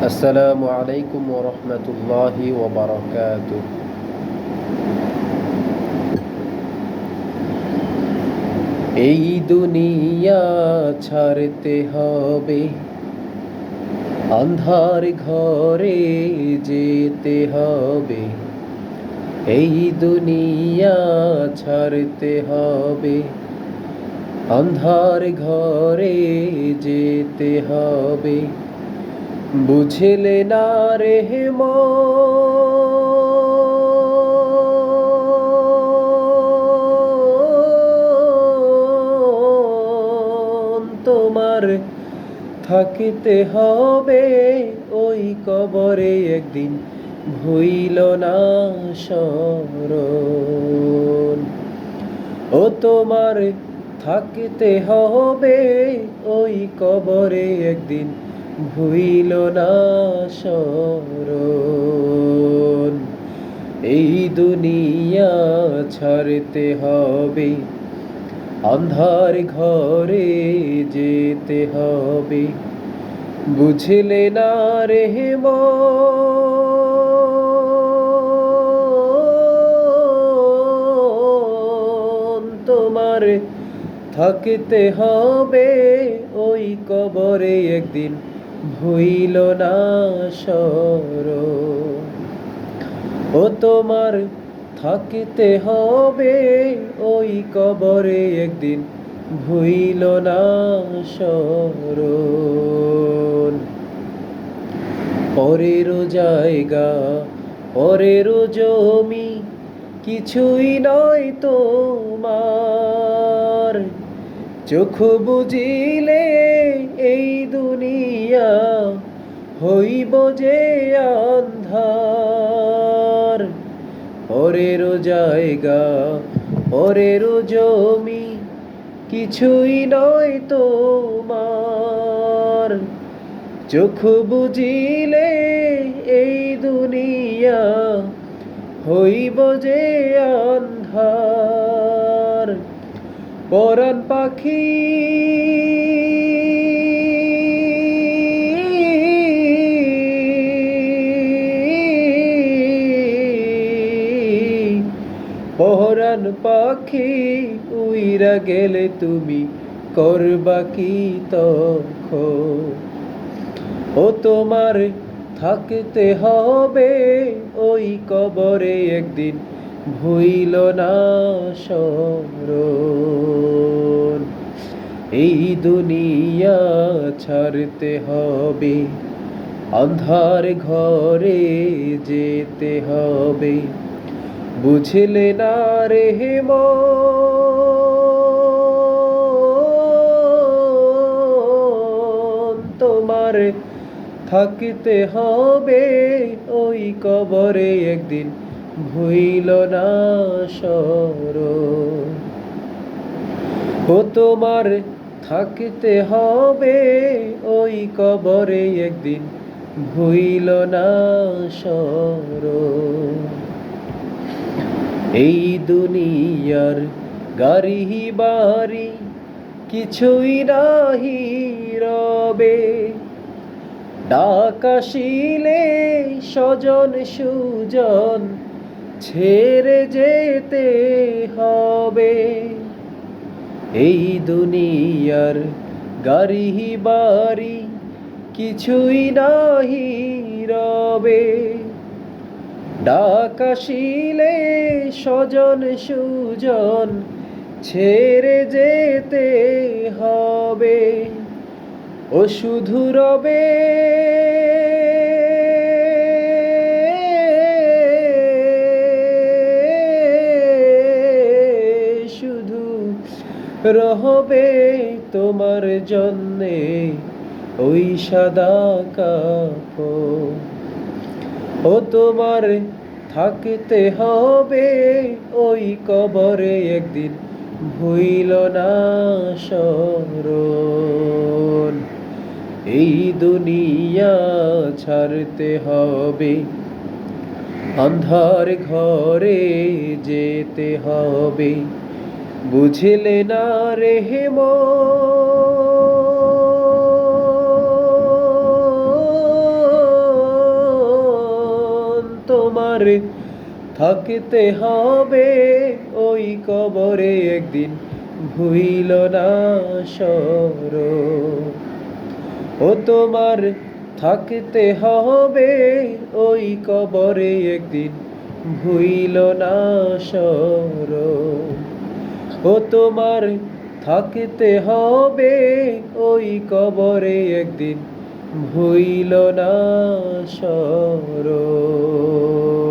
আসসালামু আলাইকুম ওয়া রাহমাতুল্লাহি ওয়া বারাকাতুহু। এই দুনিয়া ছাড়তে হবে, আন্ধার ঘরে যেতে হবে। এই দুনিয়া ছাড়তে হবে, আন্ধার ঘরে যেতে হবে। বুঝলে না রে মন, তোমার থাকিতে হবে ওই কবরে একদিন, ভুইল না স্মরণ। ও তোমার থাকিতে হবে ওই কবরে একদিন, ভুইল না স্মরণ। এই দুনিয়া ছাড়তে হবে, আন্ধার ঘরে যেতে হবে। বুঝলে না রে মন, তোমার থাকিতে হবে ওই কবরে একদিন, ভুইল না স্মরণ। ও তোমার থাকিতে হবে ওই কবরে একদিন, ভুইল না স্মরণ। পরেরও জায়গা, পরেরও জমি, কিছুই নয় তোমার। চোখ বুজিলে এই দুনিয়া হইব যে আন্ধার। পরেরও জায়গা, পরেরও জমি, কিছুই নয় তোমার। চোখ বুজিলে এই দুনিয়া হইব যে আন্ধার। পরাণ পাখি পরাণ পাখি উইরা গেলে তুমি করবা কি তখন? ও তোমার থাকতে হবে ওই কবরে একদিন, ভুইল না স্মরণ। এই দুনিয়া ছাড়তে হবে, আন্ধার ঘরে যেতে হবে। বুঝলে না রে মন, তোমার থাকিতে হবে ওই কবরে একদিন, ভুইল না স্মরণ। ও তোমার থাকিতে হবে ওই কবরে একদিন, ভুইল না স্মরণ। এই দুনিয়ার গাড়ি বাড়ি কিছুই নাহি রবে। ডাক আসিলে স্বজন সুজন ছেড়ে যেতে হবে। এই দুনিয়ার গাড়ি বাড়ি কিছুই নাহি রবে। ডাক আসিলে স্বজন সুজন ছেড়ে যেতে হবে। ও শুধু রবে শুধু রহবে তোমার জন্যে ওই সাদা কাপড়। ও তোমার থাকতে হবে ওই কবরে একদিন, ভুইল না স্মরণ। এই দুনিয়া ছাড়তে হবে, আন্ধার ঘরে যেতে হবে। বুঝলে না রে মন, তোমার থাকতে হবে ওই কবরে একদিন, ভুইল না স্মরণ। ও তোমার থাকতে হবে ওই কবরে একদিন, ভুইল না স্মরণ। ও তোমার থাকতে হবে ওই কবরে একদিন, ভুইল না স্মরণ।